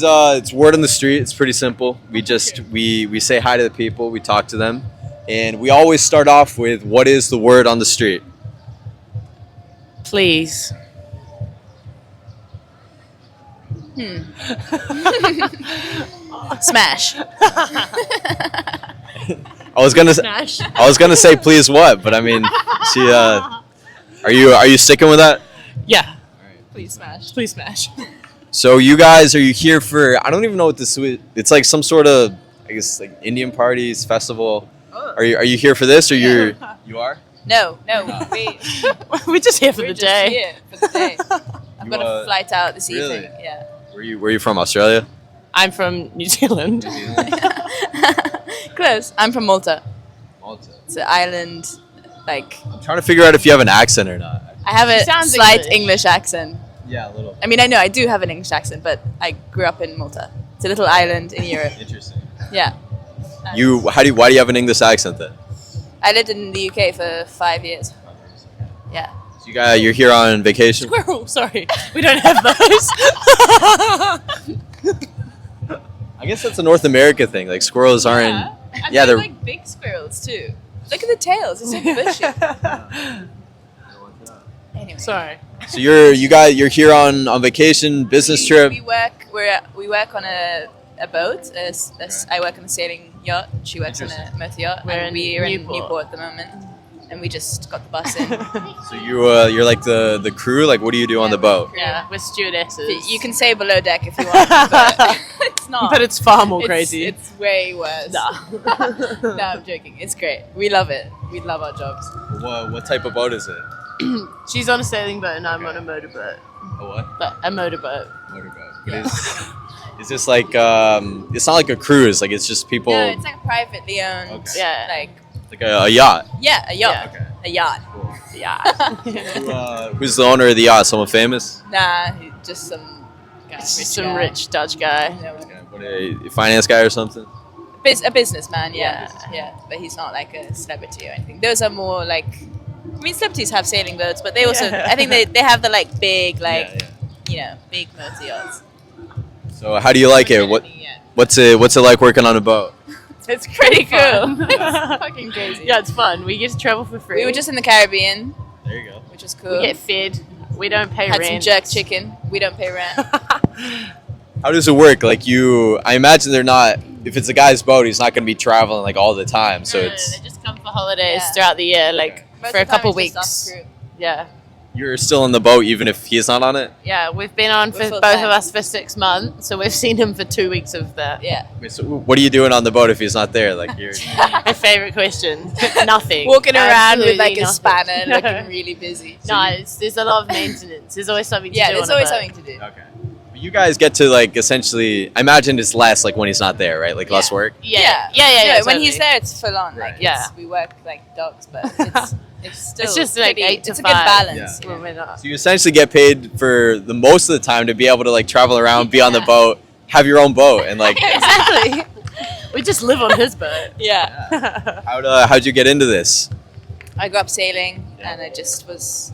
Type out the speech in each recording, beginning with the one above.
It's word on the street. It's pretty simple. We say hi to the people. We talk to them, and we always start off with what is the word on the street. Please. Smash. Smash. I was gonna say please what, but I mean, she. Are you sticking with that? Yeah. Please smash. Please smash. So you guys, are you here for? I don't even know what this is. It's like some sort of, I guess, like Indian parties festival. Are you here for this, or you are? No, We're just here for we're the just day. here for the day. I've You, got a flight out this really? evening. Yeah. Where you from? Australia? I'm from New Zealand. Close. I'm from Malta. Malta. It's an island. Like I'm trying to figure out if you have an accent or not. I have a Sounds slight English. English accent. Yeah, a little. I mean, I know I do have an English accent, but I grew up in Malta. It's a little island in Europe. Interesting. Yeah. Why do you have an English accent then? I lived in the UK for 5 years. Yeah. So you're here on vacation. Squirrel. Sorry, we don't have those. I guess that's a North America thing. Like squirrels aren't. Yeah, they're. like big squirrels too. Look at the tails. It's so bushy. Anyway. Sorry. So you're here on vacation, business trip. We work on a boat. I work on a sailing yacht. She works on a motor yacht. We're and in we're in Newport. Newport at the moment, and we just got the bus in. So you're like the crew. Like what do you do on the boat? Yeah, we're stewardesses. You can say below deck if you want, but it's not. But it's far more It's- crazy. It's way worse. Nah. No, I'm joking. It's great. We love it. We love our jobs. What type of boat is it? She's on a sailing boat and I'm on a motorboat. A what? But a motorboat. Motorboat. Yeah. Is this like it's not like a cruise? Like it's just people. No, it's like a privately owned. Okay. Yeah. Like a yacht. yeah, a yacht. Okay. A yacht. Yeah. Who's the owner of the yacht? Someone famous? Nah, just some guy. It's rich some guy. rich Dutch guy. No, What a finance guy or something? a businessman, yeah. But he's not like a celebrity or anything. Those are more like, I mean, celebrities have sailing boats, but they also, Yeah. I think they have the like big, like Yeah, big motor yachts. So how do you like it? What's it like working on a boat? It's pretty cool. Fun. It's fucking crazy. Yeah, it's fun. We get to travel for free. We were just in the Caribbean, There you go. which was cool. We get fed. We don't pay Had rent. some jerk chicken. We don't pay rent. How does it work? Like I imagine they're not. If it's a guy's boat, he's not going to be traveling like all the time. So No, it's they just come for holidays Yeah. throughout the year, like Most for a of the time couple it's just us weeks. crew. Yeah, you're still in the boat even if he's not on it. yeah. We've been on We're for full both time. of us for 6 months, so we've seen him for 2 weeks of that. Yeah. Wait, so what are you doing on the boat if he's not there? Like you're. My favorite question. Nothing. Walking around with Absolutely like a nothing. spanner, looking really busy. No, there's a lot of maintenance. There's always something to Yeah, do. there's on a always boat. something to do. Okay. But you guys get to like essentially. I imagine it's less like when he's not there, right? Like less Yeah. work. Yeah. No, when totally. he's there, it's full on. Right. Like, Yeah. we work like dogs, but it's still. It's just like pretty, 8 to It's 5. a good balance. Yeah. When we're not. So you essentially get paid for the most of the time to be able to like travel around, be on the Yeah. boat, have your own boat, and like. Exactly. We just live on his boat. Yeah. How'd you get into this? I grew up sailing, Yeah. and it just was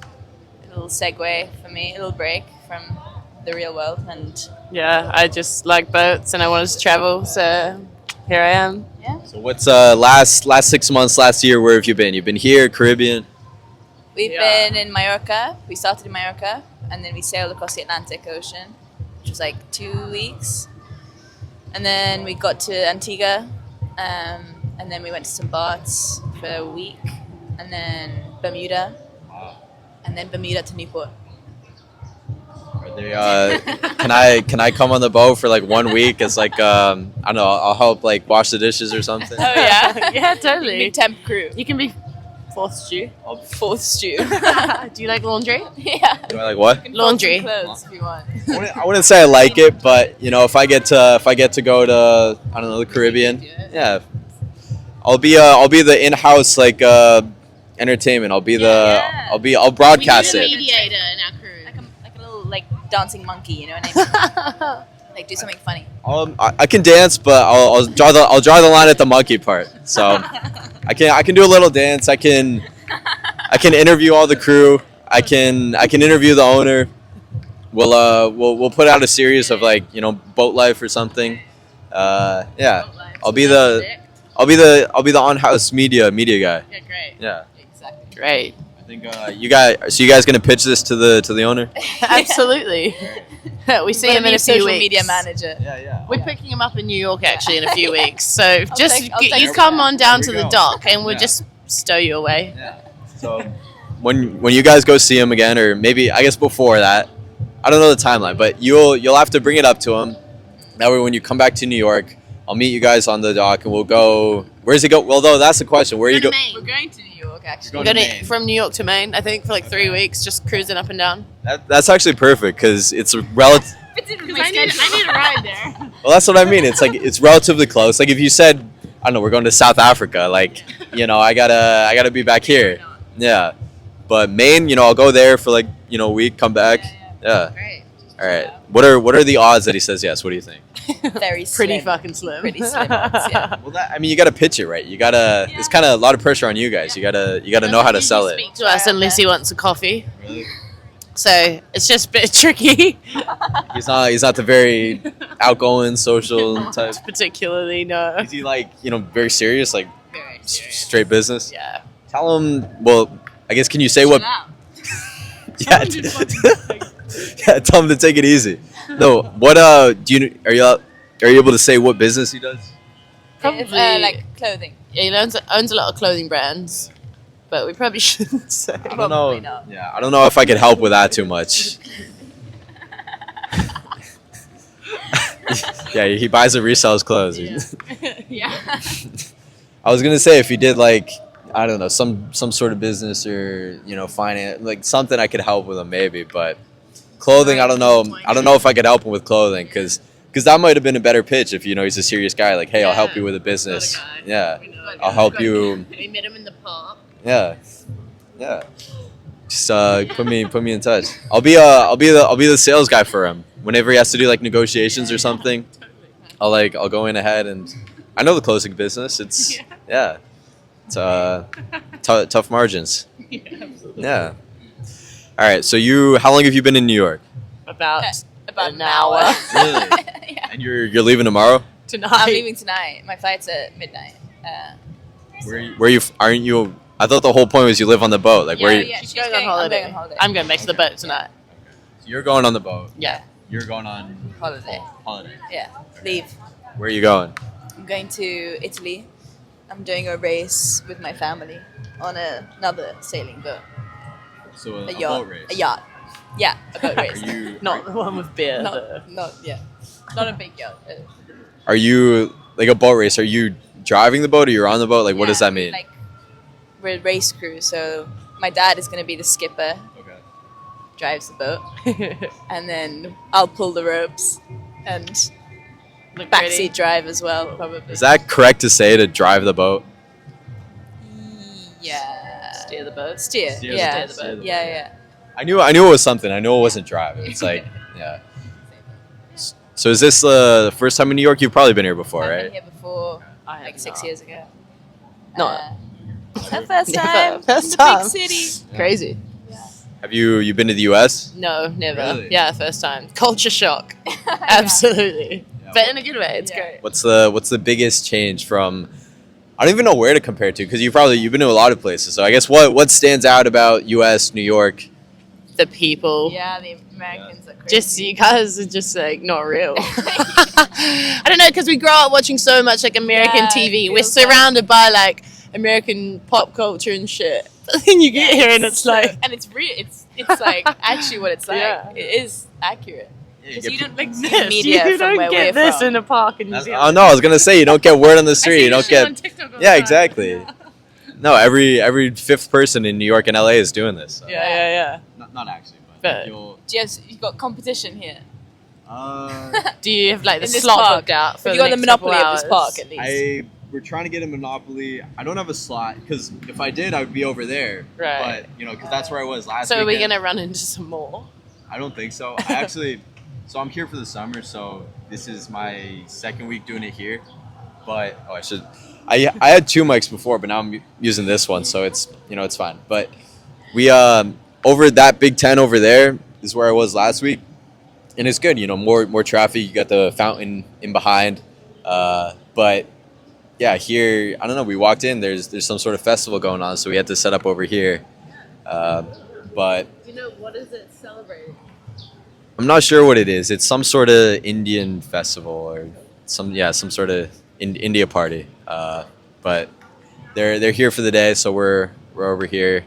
a little segue for me, a little break from the real world, and Yeah, I just like boats and I wanted to travel, so here I am. So what's last 6 months, last year? Where have you been? You've been here, Caribbean. we've Yeah. been in Mallorca. We started in Mallorca, and then we sailed across the Atlantic Ocean, which was like 2 weeks, and then we got to Antigua, and then we went to St. Bart's for a week, and then Bermuda, and then Bermuda to Newport. Are they, can I come on the boat for like 1 week as like I don't know, I'll help like wash the dishes or something. Oh yeah, Yeah, totally. Mid-temp crew, You can be fourth stew. fourth stew. Do you like laundry? Yeah. Do I like what? You can Laundry. fold some clothes if you want. I wouldn't say I like it, but you know, if I get to go to I don't know the Caribbean, yeah, I'll be the in-house like entertainment. I'll be Yeah. I'll broadcast it. mediator in our crew. Like a little like dancing monkey, you know what I mean? Like do something funny. I can dance, but I'll draw the line at the monkey part. So I can do a little dance. I can interview all the crew. I can interview the owner. we'll put out a series of like boat life or something. Yeah, I'll be the I'll be the on house media guy. Yeah, great. Yeah, Exactly. Great. I think you guys gonna pitch this to the owner? Absolutely. We see Gotta him be in a few social weeks. media manager. Yeah. We're picking him up in New York actually in a few weeks. So just I'll take you it. come on down There to we the go. dock and we'll Yeah. just stow you away. Yeah. So when you guys go see him again, or maybe I guess before that, I don't know the timeline, but you'll have to bring it up to him. That way, when you come back to New York, I'll meet you guys on the dock, and we'll go. Where does he go? Well, though, that's the question. Where you go? We're going to New York actually. We're going from New York to Maine, I think, for like 3 weeks, just cruising up and down. That's actually perfect because it's relative. Fits in with Because my I need schedule. a ride there. Well, that's what I mean. It's like it's relatively close. Like if you said, I don't know, we're going to South Africa. Like I gotta be back here. Yeah, but Maine, I'll go there for like a week, come back. Yeah. Great. All right. What are the odds that he says yes? What do you think? Very Pretty slim. fucking slim. Pretty slim odds, yeah. Well, you got to pitch it right. You gotta. It's kind of a lot of pressure on you guys. You gotta know how to sell it. Speak to us unless he wants a coffee. Really? So it's just a bit tricky. He's not the very outgoing social type. Particularly, no. Is he like very serious, like Very straight business? Yeah. Tell him. Well, I guess can you say what? Yeah. Yeah. Tell him to take it easy. No. What do you are you able to say what business he does? Probably like clothing. Yeah, he owns a lot of clothing brands, but we probably shouldn't say. I don't Probably know. not. Yeah, I don't know if I could help with that too much. Yeah, he buys and resells clothes. Yeah. I was gonna say if he did like I don't know some sort of business or finance like something I could help with him maybe, but clothing I don't know. I don't know if I could help him with clothing because that might have been a better pitch if he's a serious guy like hey I'll help you with a business. Yeah, I'll help you. We met him in the park. Yeah. Just put me in touch. I'll be the sales guy for him. Whenever he has to do like negotiations or something, I'll go in ahead and I know the closing business. It's it's tough margins. Yeah. All right. So how long have you been in New York? About About an hour. Really? Yeah. And you're leaving tomorrow? tonight. I'm leaving tonight. My flight's at midnight. Where you aren't you? I thought the whole point was you live on the boat. Like where you, yeah, She's she's going on holiday. I'm going on holiday. I'm going back to the boat tonight. you're going on the boat. Yeah. You're going on Holiday. holiday. Yeah. Leave. Where are you going? I'm going to Italy. I'm doing a race with my family on another sailing boat. So A yacht. A yacht. Yeah, a boat race. Are you Not the one with beer. though. Not a big yacht. Are you like a boat race? Are you driving the boat or you're on the boat? Like what does Yeah, that mean? Like we're a race crew, so my dad is going to be the skipper, Okay. drives the boat, and then I'll pull the ropes and Look pretty. backseat drive as well, probably. Is that correct to say to drive the boat? Yeah. Steer the boat. Steer. Steer Yeah. the boat. Yeah. I knew it was something. I knew it wasn't driving. It's like yeah. So is this the first time in New York? You've probably been here before, I've right? been here before, I have like 6 not. years ago. No. Her first Never. time. First in a time. Big city. Crazy. Have you been to the U.S.? No, never. Really? Yeah, first time. Culture shock. Absolutely. Yeah. But in a good way. It's Yeah. great. What's the biggest change from? I don't even know where to compare to because you've been to a lot of places. So I guess what stands out about U.S. New York? The people. Yeah, the Americans are crazy. Just you guys are just like not real. I don't know because we grow up watching so much like American Yeah, TV. it We're feels like- surrounded by like American pop culture and shit. But then you get here and it's so- like and it's real. It's like actually what it's like. Yeah. It is accurate. Because you don't like see this. media You from don't where get we're this from. in a park in New Oh Zealand. no, I was gonna say you don't get word on the I street. see You don't this shit get. on TikTok all the Yeah, time. exactly. No, every fifth person in New York and LA is doing this. So. Yeah. Not actually, But- you'll. You've got competition here. Do you have like the In this slot park. booked out for But you the got the next couple monopoly of this hours? park at least. We're trying to get a monopoly. I don't have a slot because if I did, I would be over there. Right. But because that's where I was last. So are we weekend. gonna run into some more? I don't think so. I actually. So I'm here for the summer. So this is my second week doing it here. But I should. I had two mics before, but now I'm using this one, so it's it's fine. But we over that Big Ten over there is where I was last week, and it's good. You know, more traffic. You got the fountain in behind, but yeah, here I don't know. We walked in. There's some sort of festival going on, so we had to set up over here. But You know, what does it celebrate? I'm not sure what it is. It's some sort of Indian festival or some sort of India party. But they're here for the day, so we're over here.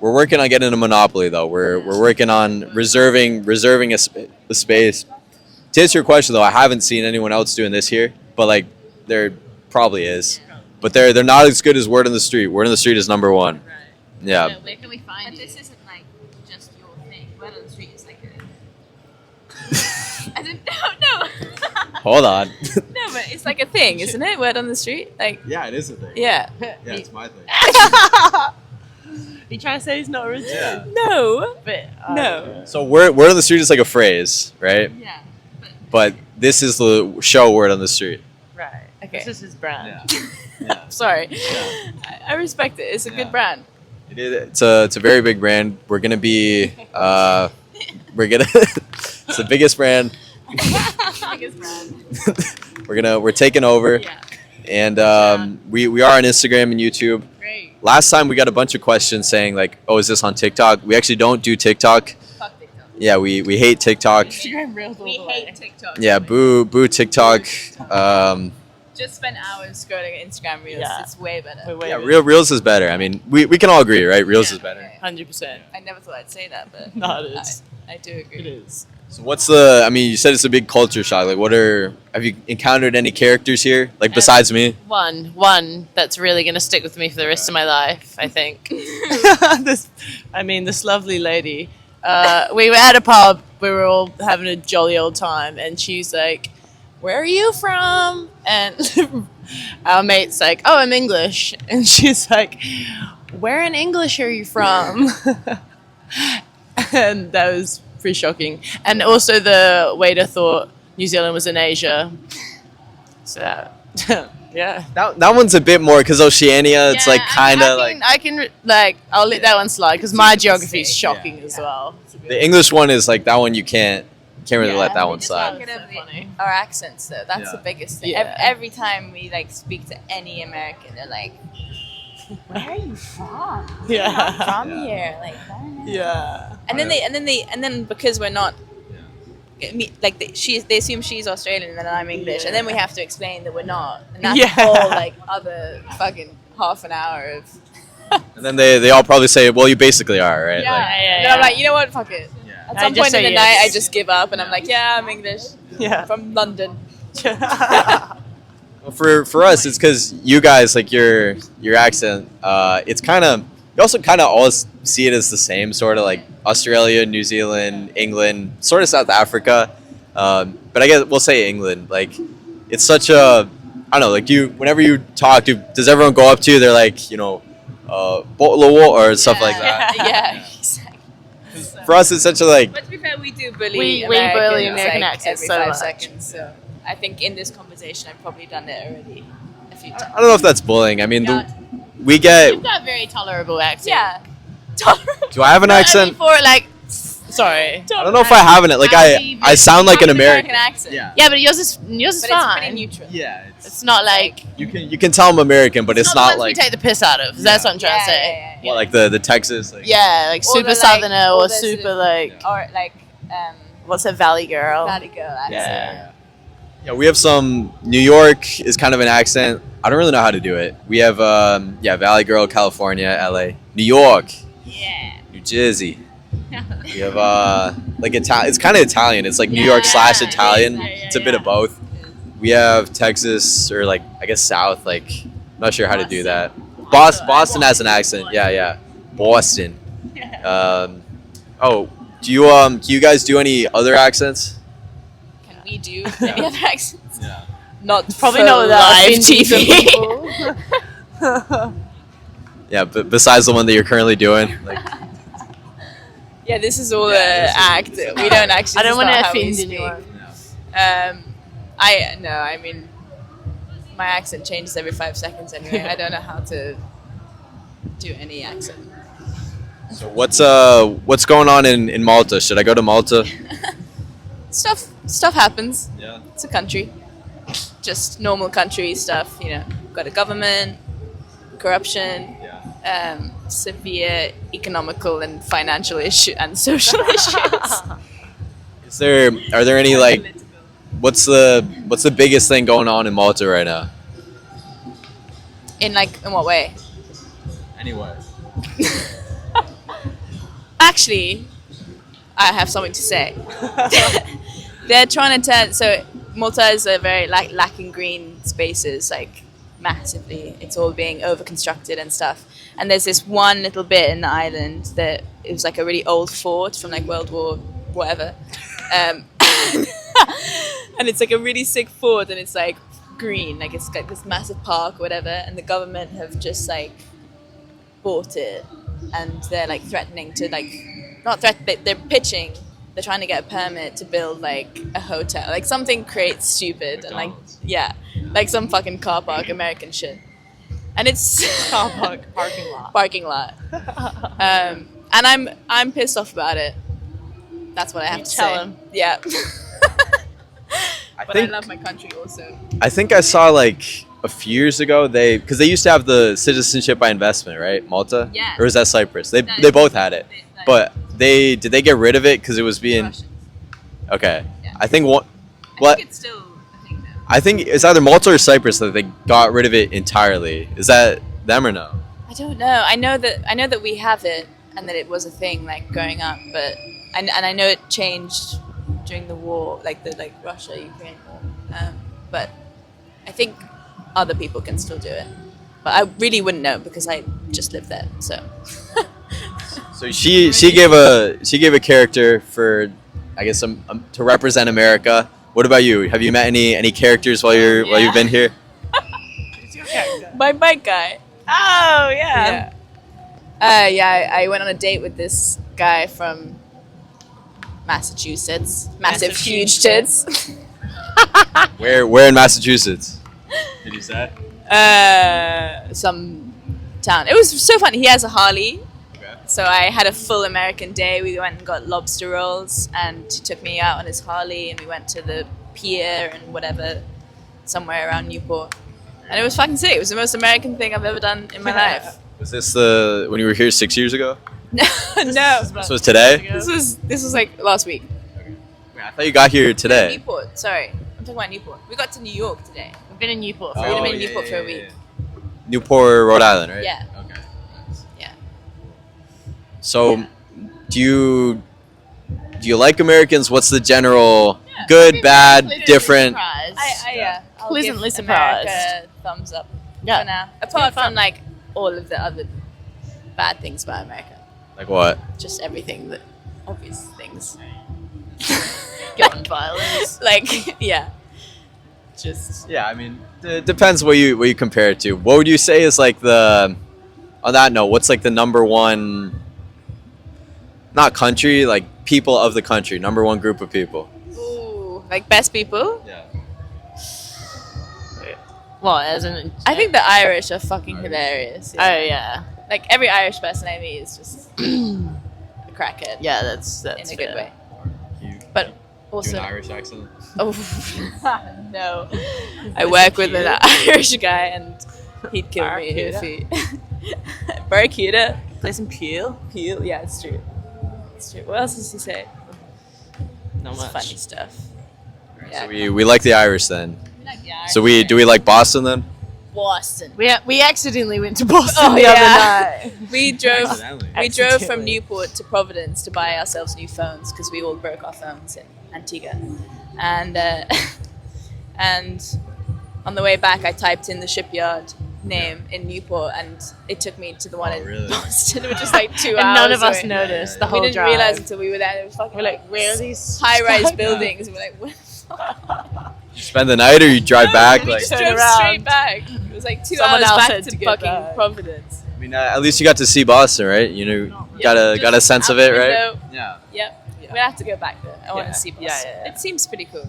We're working on getting a monopoly though. We're working on reserving a space. To answer your question though, I haven't seen anyone else doing this here, but like there probably is. But they're not as good as Word on the Street. Word on the Street is number one. Right. Yeah. So where can we find But you? this isn't like just your thing. Word on the Street is like a. I didn't. No. Hold on. No, but it's like a thing, isn't it? Word on the Street, like Yeah, it is a thing. yeah. Yeah, it's my thing. You trying to say he's not original? Yeah. No. But No. So word on the street is like a phrase, right? Yeah. But this is the show Word on the Street. right. Okay. This is his brand. Yeah. Sorry. Yeah. I respect it. It's a Yeah. good brand. It's a very big brand. We're gonna be it's the biggest brand. Biggest brand. We're taking over, Yeah. and we are on Instagram and YouTube. Great. Last time we got a bunch of questions saying like, oh, is this on TikTok? We actually don't do TikTok. Fuck TikTok. Yeah, we hate TikTok. Instagram reels all We the way. hate TikTok. Yeah, boo TikTok. Just spend hours scrolling Instagram reels. Yeah. It's way better. We're way Yeah, Reels is better. I mean, we can all agree, right? Reels Yeah. is better. 100%. I never thought I'd say that, but No, it is. I do agree. It is. So what's I mean, you said it's a big culture shock. Like, have you encountered any characters here? Like, besides me? One that's really going to stick with me for the rest of my life, I think. This lovely lady. We were at a pub. We were all having a jolly old time, and she's like, "Where are you from?" And our mate's like, "Oh, I'm English," and she's like, "Where in English are you from?" And that was pretty shocking. And also, the waiter thought New Zealand was in Asia. So yeah. That one's a bit more because Oceania. It's like kind of like I'll let that one slide because my geography is shocking as well. the English one is like that one. You can't really Yeah, let that we one just slide. can't get over So funny. our accents though. That's Yeah. the biggest thing. Yeah. Every time we like speak to any American, they're like, "Where are you from? Yeah. From Yeah. here?" Like, I don't know. Yeah. And then because we're not. Like they assume she's Australian and I'm English, and then we have to explain that we're not, and that's Yeah. a whole like other fucking half an hour of And then they all probably say, "Well, you basically are, right?" yeah. Like, And I'm like, you know what, fuck it. At I some just point in say the yes. night, I just give up, and I'm like, yeah, I'm English Yeah. from London. well, for us, it's because you guys like your accent. It's kind of you also kind of always see it as the same sort of like Australia, New Zealand, England, sort of South Africa. But I guess we'll say England. Like it's such a I don't know. Like whenever you talk, does everyone go up to you? They're like Botlowo or stuff like that. Yeah. Exactly. For us, it's such a like. But to be fair, we do bully We Americans, bully American like, accents every so 5 much. seconds. So I think in this conversation, I've probably done it already a few times. I don't know if that's bullying. I mean, Yeah. we get. You've got a very tolerable accent. Yeah. Tolerable. Do I have an accent? For like, sorry. I don't know if I have it. Like I sound like an American. accent. Yeah. Yeah, but yours is But it's fine. pretty neutral. Yeah. It's not like You can tell I'm American, but it's not not the ones like we take the piss out of. That's what I'm trying to say. Yeah. what, like the Texas. Like, Yeah, like Or super the, like, southerner or or the super sort of- like Or like what's a valley girl? Valley Girl accent. Yeah. Yeah, we have some. New York is kind of an accent. I don't really know how to do it. We have Valley Girl, California, LA, New York, Yeah. New Jersey. We have like it's kind of Italian. It's like New York / Yeah, it is. Italian. Yeah, It's a bit of both. We have Texas or like I guess South. Like I'm not sure how to do that. Boston has an accent. Yeah. Boston. Do you guys do any other accents? Can we do any other accents? Yeah. Not Probably for not without live offending some TV. people. Yeah, but besides the one that you're currently doing, like Yeah, this is all Yeah, this is- act. this is We not- don't actually. I don't want want to offend anyone. I mean, my accent changes every 5 seconds anyway. I don't know how to do any accent. so what's going on in Malta? Should I go to Malta? stuff happens. Yeah. It's a country, just normal country stuff. Got a government, corruption, Yeah. severe economical and financial issue and social issues. Are there any like what's the biggest thing going on in Malta right now? In what way? Anyway. Actually, I have something to say. They're trying to turn. So Malta is a very lacking green spaces, massively. It's all being over constructed and stuff. And there's this one little bit in the island that it was like a really old fort from World War whatever, and it's like a really sick fort, and it's green, it's like this massive park or whatever. And the government have just bought it, and they're threatening to not threat. They're pitching. They're trying to get a permit to build a hotel, something creates stupid McDonald's. and some fucking car park American shit, and it's Car park, parking lot. parking lot. And I'm pissed off about it. That's what I have You to tell say. him. Yeah. I But think I love my country also. I think I saw a few years ago because they used to have the citizenship by investment, right? Malta? Yeah. Or was that Cyprus? They No, they both had it. No, But did they get rid of it because it was being Russians. okay? Yeah. I think what I what think it's still a thing though. I think it's either Malta or Cyprus that they got rid of it entirely. Is that them or no? I don't know. I know that we have it and that it was a thing growing up, but and I know it changed during the war, the Russia Ukraine war. But I think other people can still do it. But I really wouldn't know because I just live there. So So she gave a character for I guess to represent America. What about you? Have you met any characters while you've been here? my bike guy. Oh yeah. I went on a date with this guy from Massachusetts. Massive, huge tits. Where in Massachusetts? Did you say? Some town. It was so fun. He has a Harley. Okay. So I had a full American day. We went and got lobster rolls, and he took me out on his Harley, and we went to the pier and whatever, somewhere around Newport. And it was fucking sick. It was the most American thing I've ever done in my life. Was this when you were here 6 years ago? No. This was today? This was last week. I thought you got here today. Newport. Sorry, I'm talking about Newport. We got to New York today. We've been in Newport for We've a been in week. Newport for a week. Newport, Rhode Island, right? Yeah. Okay. Yeah. So, do you like Americans? What's the general good, bad, different? I'll Pleasantly give America surprised. a thumbs up Yeah. for now. It's Apart been from fun. all of the other bad things about America, Like what? just everything that obvious things. Gun violence. Yeah. Just Yeah, I mean, it depends what you compare it to. What would you say is on that note, what's the number one, not country, people of the country, number one group of people? best people. Yeah. Well, as in. I think the Irish are fucking Irish. hilarious. Oh yeah. Every Irish person I meet is just a crackhead. Yeah, that's in a fair. good way. You But also, Irish accent? oh no, I work with an Irish guy and he'd kill me if he. Barracuda. Play some Peel. Peel. Yeah, it's true. It's true. What else does he say? Not It's much. funny stuff. Yeah. So we like the Irish then. We like the Irish. So do we like Boston then? Boston. We accidentally went to Boston Oh, the yeah. other night. We drove Accidentally. from Newport to Providence to buy ourselves new phones because we all broke our phones in Antigua, and and on the way back I typed in the shipyard name in Newport and it took me to the one Oh, in really? Boston, which was 2 hours. And none of us away. noticed the We whole didn't drive. realize until we were there. It was fucking We're like, where are these high-rise stuck? buildings? We're like, what? the fuck? You spend the night or you drive back? We Like, just Turn drove around. straight back. It was 2 Someone hours else back had to to get fucking back. Providence. I mean, at least you got to see Boston, right? Got a Just sense of out it, the right? window. Yeah. Yep. We'll have to go back there. I want Yeah. to see Boston. Yeah. It seems pretty cool.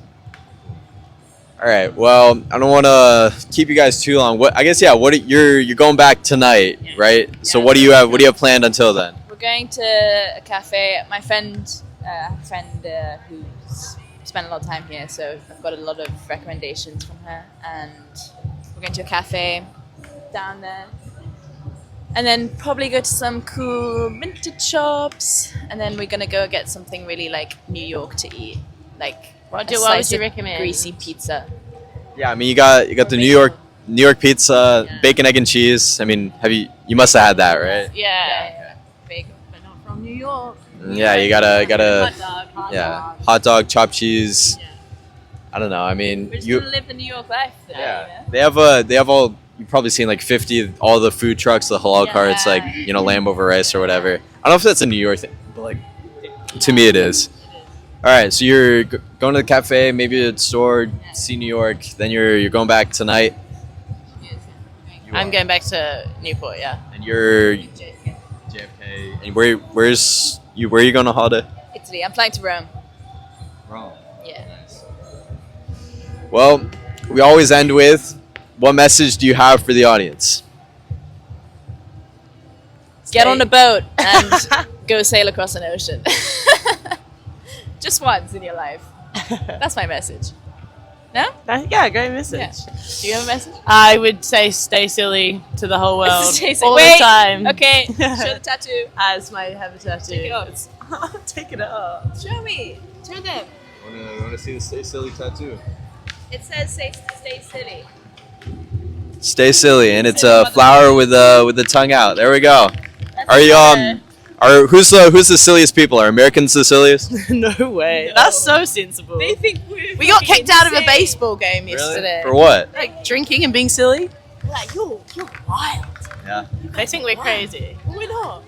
All right. Well, I don't want to keep you guys too long. What you're going back tonight, right? So Yeah. what do you have planned until then? We're going to a cafe. My friend, who's spent a lot of time here, so I've got a lot of recommendations from her. And we're going to a cafe down there. And then probably go to some cool vintage shops. And then we're going to go get something really like New York to eat. Like What a would slice you of recommend? greasy pizza. Yeah, I mean you got the New York pizza, Yeah. bacon, egg, and cheese. I mean, you must have had that, right? Yeah. Big. But not from New York. Yeah, you gotta Hot yeah, dog. hot dog, chopped cheese. Yeah. I don't know. I mean, We're just you going to live the New York life today. yeah, they have all. You've probably seen like 50 of all the food trucks, the halal carts, like lamb over rice or whatever. I don't know if that's a New York thing, but like to me it is. All right, so you're going to the cafe, maybe a store, see New York. Then you're going back tonight. I'm going back to Newport, yeah. And you're JFK. And where are you going on holiday? Italy. I'm flying to Rome. Rome. Yeah. Well, we always end with, what message do you have for the audience? Get on a boat and go sail across an ocean. Just once in your life. That's my message. No? Yeah, great message. Yeah. Do you have a message? I would say stay silly to the whole world Stay silly. all Wait, the time. Okay, show the tattoo. As my have a tattoo. Take it off. Take it off. Show me. Show them. I want to see the Stay Silly tattoo. It says stay silly. Stay silly, and it's a flower with the tongue out. There we go. Are you who's the silliest people? Are Americans the silliest? No way. That's so sensible. They think We got kicked out of a baseball game yesterday. For what? Like drinking and being silly. Like you're wild. Yeah. They think we're crazy. We're not.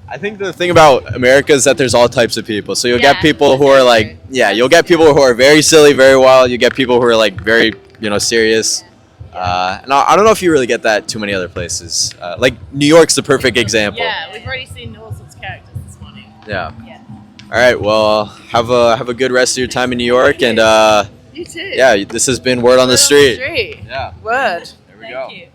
I think the thing about America is that there's all types of people. So you'll Yeah, get people who are like, you'll get people who are very silly, very wild. You get people who are like very, serious. And I don't know if you really get that too many other places. Like New York's the perfect example. Yeah, we've already seen all sorts of characters this morning. Yeah. Yeah. All right. Well, have a good rest of your time in New York, and You too. this has been Word on the Street. Street. Yeah. Word. There we Thank go. you.